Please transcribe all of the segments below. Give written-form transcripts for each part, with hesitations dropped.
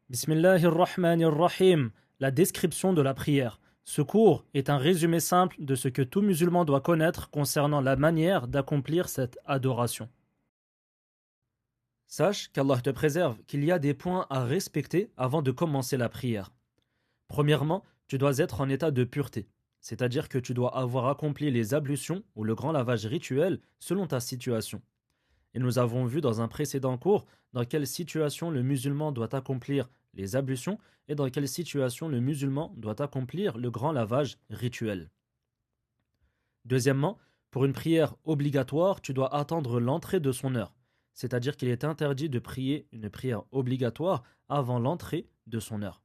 Bismillahirrahmanirrahim. La description de la prière. Ce cours est un résumé simple de ce que tout musulman doit connaître concernant la manière d'accomplir cette adoration. Sache qu'Allah te préserve qu'il y a des points à respecter avant de commencer la prière. Premièrement, tu dois être en état de pureté, c'est-à-dire que tu dois avoir accompli les ablutions ou le grand lavage rituel selon ta situation. Et nous avons vu dans un précédent cours dans quelle situation le musulman doit accomplir les ablutions et dans quelle situation le musulman doit accomplir le grand lavage rituel. Deuxièmement, pour une prière obligatoire, tu dois attendre l'entrée de son heure, c'est-à-dire qu'il est interdit de prier une prière obligatoire avant l'entrée de son heure.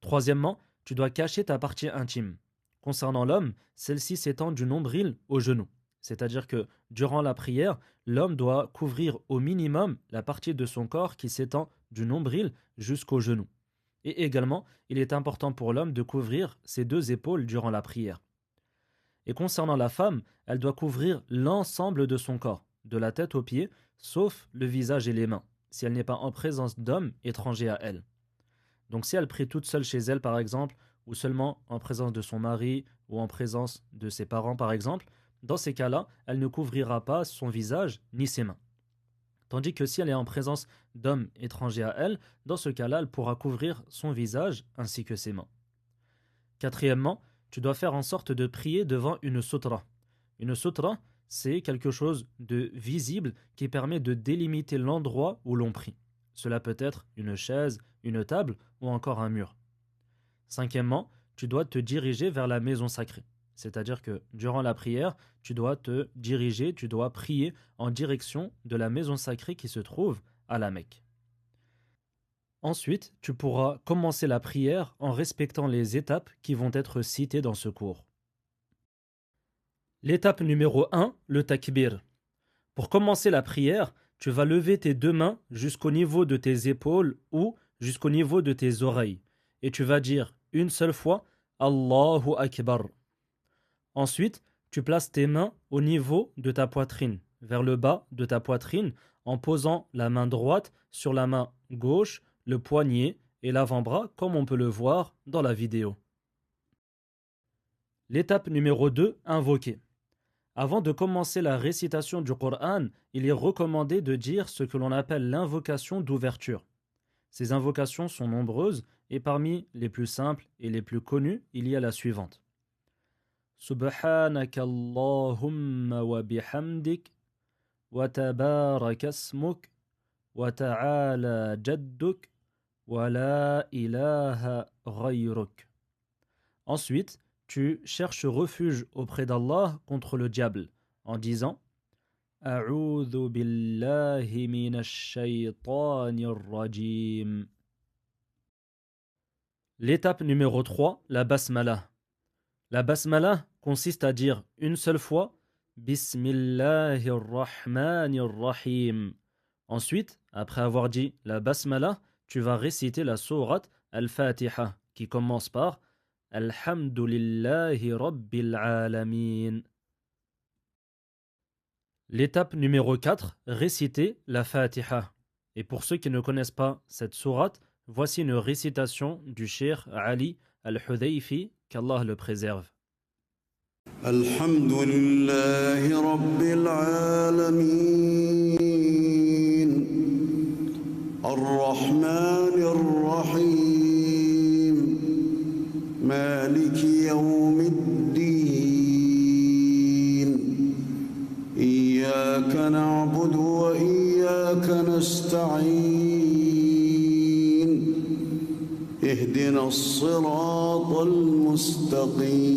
Troisièmement, tu dois cacher ta partie intime. Concernant l'homme, celle-ci s'étend du nombril au genou. C'est-à-dire que durant la prière, l'homme doit couvrir au minimum la partie de son corps qui s'étend du nombril jusqu'au genou. Et également, il est important pour l'homme de couvrir ses deux épaules durant la prière. Et concernant la femme, elle doit couvrir l'ensemble de son corps, de la tête aux pieds, sauf le visage et les mains, si elle n'est pas en présence d'hommes étrangers à elle. Donc si elle prie toute seule chez elle, par exemple, ou seulement en présence de son mari, ou en présence de ses parents, par exemple, dans ces cas-là, elle ne couvrira pas son visage ni ses mains. Tandis que si elle est en présence d'hommes étrangers à elle, dans ce cas-là, elle pourra couvrir son visage ainsi que ses mains. Quatrièmement, tu dois faire en sorte de prier devant une sutra. Une sutra, c'est quelque chose de visible qui permet de délimiter l'endroit où l'on prie. Cela peut être une chaise, une table ou encore un mur. Cinquièmement, tu dois te diriger vers la maison sacrée. C'est-à-dire que durant la prière, tu dois te diriger, tu dois prier en direction de la maison sacrée qui se trouve à la Mecque. Ensuite, tu pourras commencer la prière en respectant les étapes qui vont être citées dans ce cours. L'étape numéro 1, le takbir. Pour commencer la prière, tu vas lever tes deux mains jusqu'au niveau de tes épaules ou jusqu'au niveau de tes oreilles. Et tu vas dire une seule fois Allahu Akbar. Ensuite, tu places tes mains au niveau de ta poitrine, vers le bas de ta poitrine, en posant la main droite sur la main gauche, le poignet et l'avant-bras, comme on peut le voir dans la vidéo. L'étape numéro 2, invoquer. Avant de commencer la récitation du Coran, il est recommandé de dire ce que l'on appelle l'invocation d'ouverture. Ces invocations sont nombreuses et parmi les plus simples et les plus connues, il y a la suivante. Subhanaka Allahumma wa bihamdik wa tabaraka ismuk wa ta'ala jadduk wa la ilaha ghayruk. Ensuite, tu cherches refuge auprès d'Allah contre le diable en disant A'udhu billahi minash shaytanir rajim. L'étape numéro 3, la basmala. La basmala consiste à dire une seule fois Bismillahirrahmanirrahim. Ensuite, après avoir dit la basmala, tu vas réciter la sourate Al-Fatiha qui commence par Alhamdulillahi Rabbil Alamin. L'étape numéro 4, réciter la Fatiha. Et pour ceux qui ne connaissent pas cette sourate, voici une récitation du Cheikh Ali Al-Hudayfi, qu'Allah le préserve. Alhamdulillahi Rabbil Alamin Ar-Rahmanir Rahim Maliki Yawmiddin Iyyaka na'budu wa iyyaka nasta'in Ihdina as-siratal mustaqim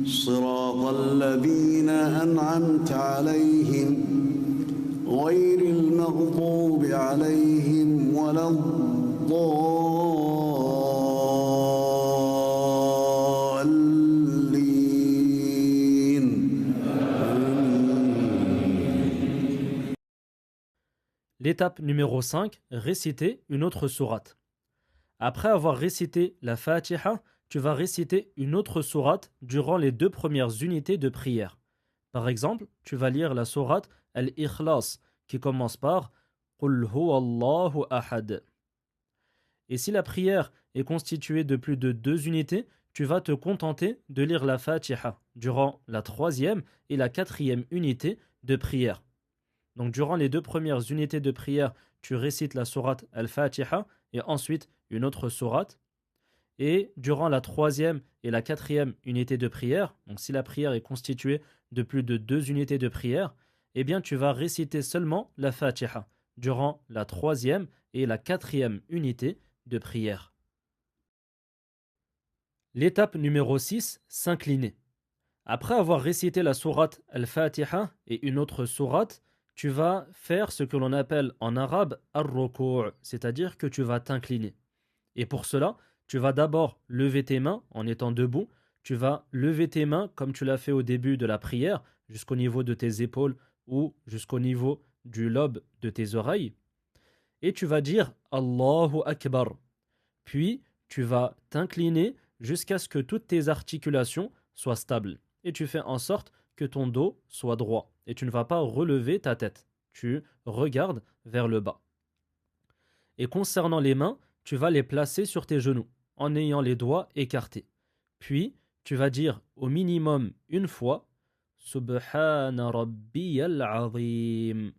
Siratal ladhina an'amta alayhim غير المغضوب عليهم ولا الضالين. L'étape numéro 5, réciter une autre sourate. Après avoir récité la Fatiha, tu vas réciter une autre sourate durant les 2 premières unités de prière. Par exemple, tu vas lire la sourate Al-Ikhlas qui commence par Qul huwa Allahu ahad. Et si la prière est constituée de plus de 2 unités, tu vas te contenter de lire la Fatiha durant la 3e et la 4e unité de prière. Donc durant les 2 premières unités de prière, tu récites la sourate Al-Fatiha et ensuite une autre sourate. Et durant la 3e et la 4e unité de prière, donc si la prière est constituée de plus de 2 unités de prière, eh bien tu vas réciter seulement la Fatiha durant la 3e et la 4e unité de prière. L'étape numéro 6, s'incliner. Après avoir récité la sourate Al-Fatiha et une autre sourate, tu vas faire ce que l'on appelle en arabe ar-ruku', c'est-à-dire que tu vas t'incliner. Et pour cela, tu vas d'abord lever tes mains en étant debout. Tu vas lever tes mains comme tu l'as fait au début de la prière, jusqu'au niveau de tes épaules ou jusqu'au niveau du lobe de tes oreilles. Et tu vas dire Allahu Akbar. Puis, tu vas t'incliner jusqu'à ce que toutes tes articulations soient stables. Et tu fais en sorte que ton dos soit droit. Et tu ne vas pas relever ta tête. Tu regardes vers le bas. Et concernant les mains, tu vas les placer sur tes genoux, en ayant les doigts écartés. Puis, tu vas dire au minimum une fois Subhana Rabbiyal Azim.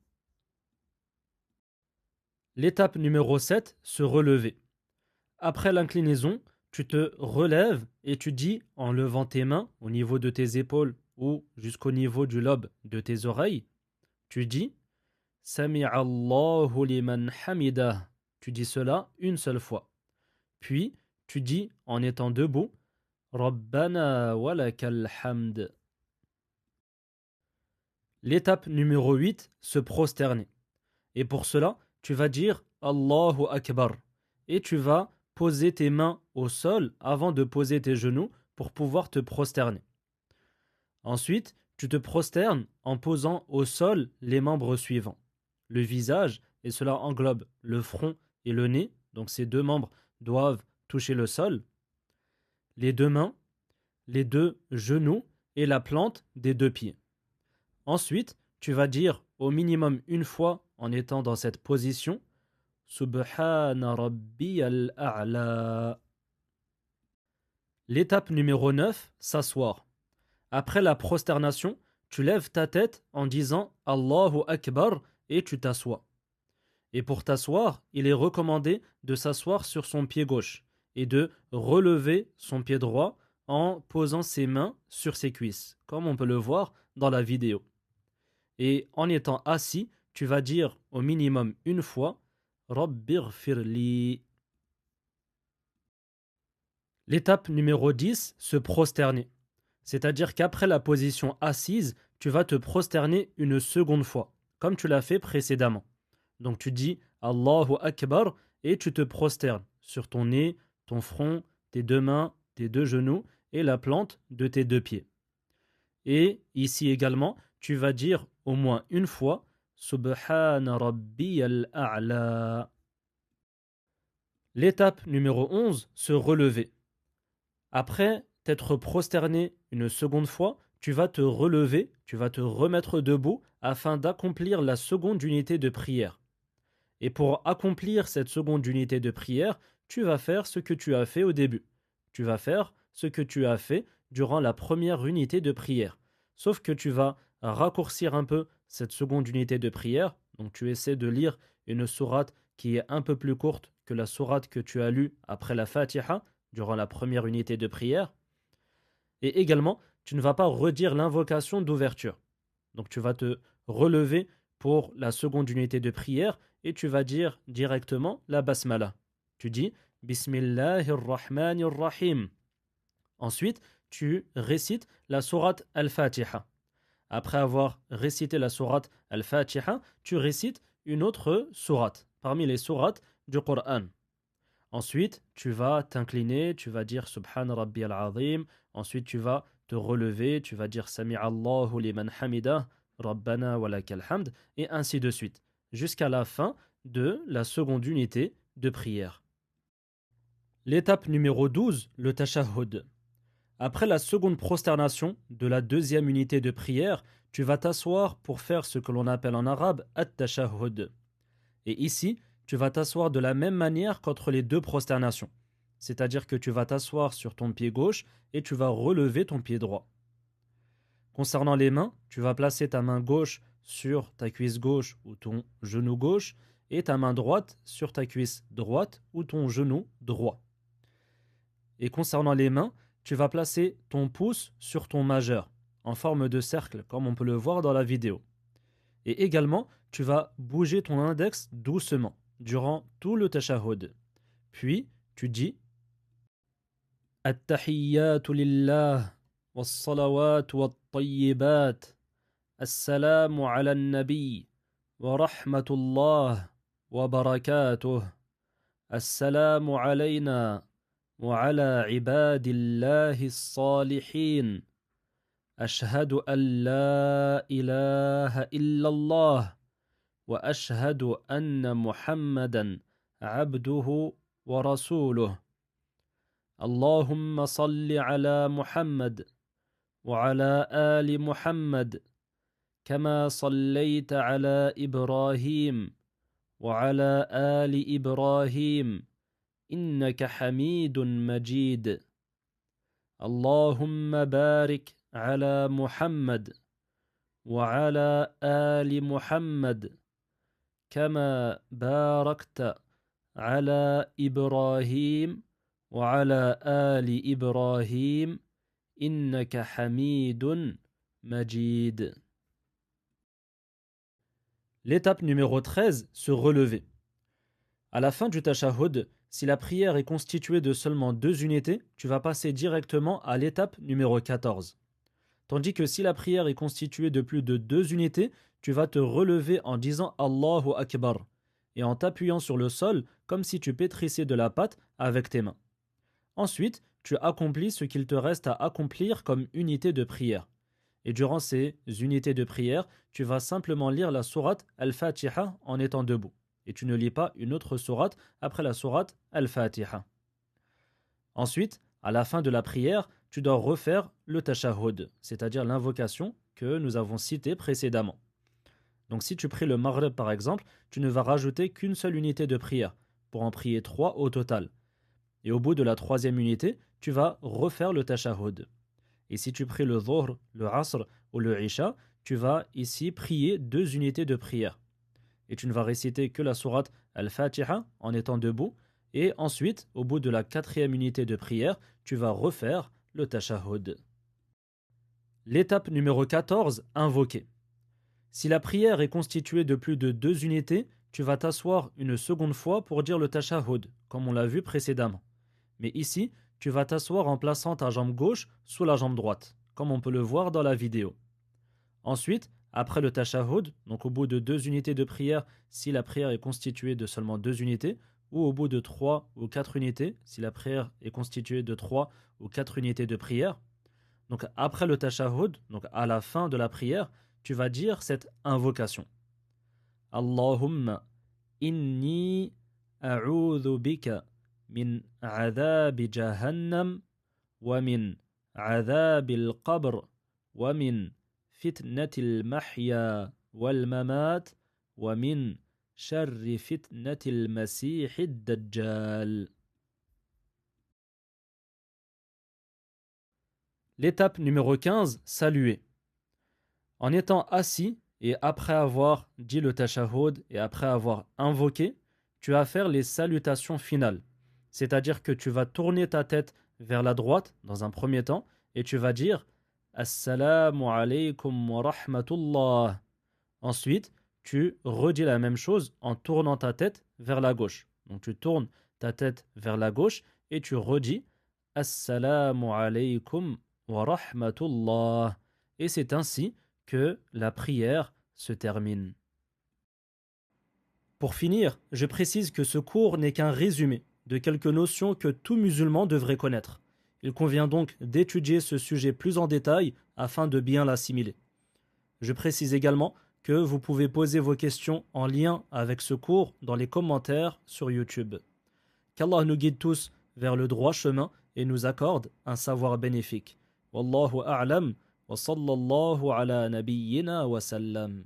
L'étape numéro 7, se relever. Après l'inclinaison, tu te relèves et tu dis en levant tes mains au niveau de tes épaules ou jusqu'au niveau du lobe de tes oreilles, tu dis Sami'allahu liman hamidah. Tu dis cela une seule fois. Puis, tu dis en étant debout Rabbana walakal hamd. L'étape numéro 8, se prosterner. Et pour cela, tu vas dire Allahu Akbar. Et tu vas poser tes mains au sol avant de poser tes genoux pour pouvoir te prosterner. Ensuite, tu te prosternes en posant au sol les membres suivants. Le visage, et cela englobe le front et le nez, donc ces 2 membres doivent toucher le sol. Les 2 mains, les 2 genoux et la plante des 2 pieds. Ensuite, tu vas dire au minimum une fois en étant dans cette position Subhana Rabbiyal A'la. L'étape numéro 9, s'asseoir. Après la prosternation, tu lèves ta tête en disant Allahu Akbar et tu t'assois. Et pour t'asseoir, il est recommandé de s'asseoir sur son pied gauche et de relever son pied droit en posant ses mains sur ses cuisses, comme on peut le voir dans la vidéo. Et en étant assis, tu vas dire au minimum une fois Rabbighfirli. L'étape numéro 10, se prosterner. C'est-à-dire qu'après la position assise, tu vas te prosterner une seconde fois, comme tu l'as fait précédemment. Donc tu dis Allahu Akbar et tu te prosternes sur ton nez, ton front, tes 2 mains, tes 2 genoux et la plante de tes 2 pieds. Et ici également, tu vas dire au moins une fois Subhana Rabbiyal A'la. L'étape numéro 11, se relever. Après t'être prosterné une seconde fois, tu vas te relever, tu vas te remettre debout afin d'accomplir la seconde unité de prière. Et pour accomplir cette seconde unité de prière, tu vas faire ce que tu as fait au début. Tu vas faire ce que tu as fait durant la première unité de prière. Sauf que tu vas raccourcir un peu cette seconde unité de prière. Donc tu essaies de lire une sourate qui est un peu plus courte que la sourate que tu as lue après la Fatiha durant la première unité de prière. Et également, tu ne vas pas redire l'invocation d'ouverture. Donc tu vas te relever pour la seconde unité de prière et tu vas dire directement la basmala. Tu dis Bismillahirrahmanirrahim. Ensuite, tu récites la sourate Al-Fatiha. Après avoir récité la sourate Al-Fatiha, tu récites une autre sourate parmi les sourates du Coran. Ensuite, tu vas t'incliner, tu vas dire Subhan Rabbiyal Azim. Ensuite, tu vas te relever, tu vas dire Sami'allahu liman hamidah, Rabbana walakal hamd, et ainsi de suite, jusqu'à la fin de la seconde unité de prière. L'étape numéro 12, le tashahhud. Après la seconde prosternation de la deuxième unité de prière, tu vas t'asseoir pour faire ce que l'on appelle en arabe at-tashahhud. Et ici, tu vas t'asseoir de la même manière qu'entre les deux prosternations. C'est-à-dire que tu vas t'asseoir sur ton pied gauche et tu vas relever ton pied droit. Concernant les mains, tu vas placer ta main gauche sur ta cuisse gauche ou ton genou gauche et ta main droite sur ta cuisse droite ou ton genou droit. Et concernant les mains, tu vas placer ton pouce sur ton majeur en forme de cercle comme on peut le voir dans la vidéo. Et également, tu vas bouger ton index doucement durant tout le tashahhud. Puis, tu dis At-tahiyyatu lillah was-salawatu wat-tayyibat. Assalamu ala an-nabi wa rahmatullah wa barakatuh. Assalamu alayna wa ala ibadillahi as-salihin. أشهد أن لا إله إلا الله وأشهد أن محمدا عبده ورسوله اللهم صل على محمد وعلى آل محمد كما صليت على إبراهيم وعلى آل إبراهيم إنك حميد مجيد اللهم بارك على محمد وعلى آل محمد كما باركت على إبراهيم وعلى آل إبراهيم إنك حميد مجيد. L'étape numéro 13, se relever. À la fin du tashahhud, si la prière est constituée de seulement 2 unités, tu vas passer directement à l'étape numéro 14. Tandis que si la prière est constituée de plus de 2 unités, tu vas te relever en disant Allahu Akbar et en t'appuyant sur le sol comme si tu pétrissais de la pâte avec tes mains. Ensuite, tu accomplis ce qu'il te reste à accomplir comme unité de prière. Et durant ces unités de prière, tu vas simplement lire la sourate Al-Fatiha en étant debout. Et tu ne lis pas une autre sourate après la sourate Al-Fatiha. Ensuite, à la fin de la prière, tu dois refaire le tashahhud, c'est-à-dire l'invocation que nous avons citée précédemment. Donc si tu pries le Maghrib par exemple, tu ne vas rajouter qu'une seule unité de prière, pour en prier 3 au total. Et au bout de la 3e unité, tu vas refaire le tashahhud. Et si tu pries le Dhuhr, le Asr ou le Isha, tu vas ici prier 2 unités de prière. Et tu ne vas réciter que la sourate Al-Fatiha en étant debout. Et ensuite, au bout de la 4e unité de prière, tu vas refaire le tashahhud. L'étape numéro 14, invoquer. Si la prière est constituée de plus de 2 unités, tu vas t'asseoir une seconde fois pour dire le tashahhud, comme on l'a vu précédemment. Mais ici, tu vas t'asseoir en plaçant ta jambe gauche sous la jambe droite, comme on peut le voir dans la vidéo. Ensuite, après le tashahhud, donc au bout de 2 unités de prière, si la prière est constituée de seulement 2 unités, ou au bout de 3 ou 4 unités, si la prière est constituée de 3 ou 4 unités de prière. Donc après le tashahhud, donc à la fin de la prière, tu vas dire cette invocation. Allahumma inni a'udhu bika min adhabi jahannam wa min adhabi al-qabr wa min fitnatil mahya wal mamat wa min sharri fitnatil masihid dajjal. L'étape numéro 15, saluer. En étant assis et après avoir dit le tashahhud et après avoir invoqué, tu vas faire les salutations finales. C'est-à-dire que tu vas tourner ta tête vers la droite dans un premier temps et tu vas dire Assalamu alaykum wa rahmatullah. Ensuite, tu redis la même chose en tournant ta tête vers la gauche. Donc tu tournes ta tête vers la gauche et tu redis Assalamu alaykum wa rahmatullah. Et c'est ainsi que la prière se termine. Pour finir, je précise que ce cours n'est qu'un résumé de quelques notions que tout musulman devrait connaître. Il convient donc d'étudier ce sujet plus en détail afin de bien l'assimiler. Je précise également que vous pouvez poser vos questions en lien avec ce cours dans les commentaires sur YouTube. Qu'Allah nous guide tous vers le droit chemin et nous accorde un savoir bénéfique. Wallahu a'lam wa sallallahu ala nabiyyina wa sallam.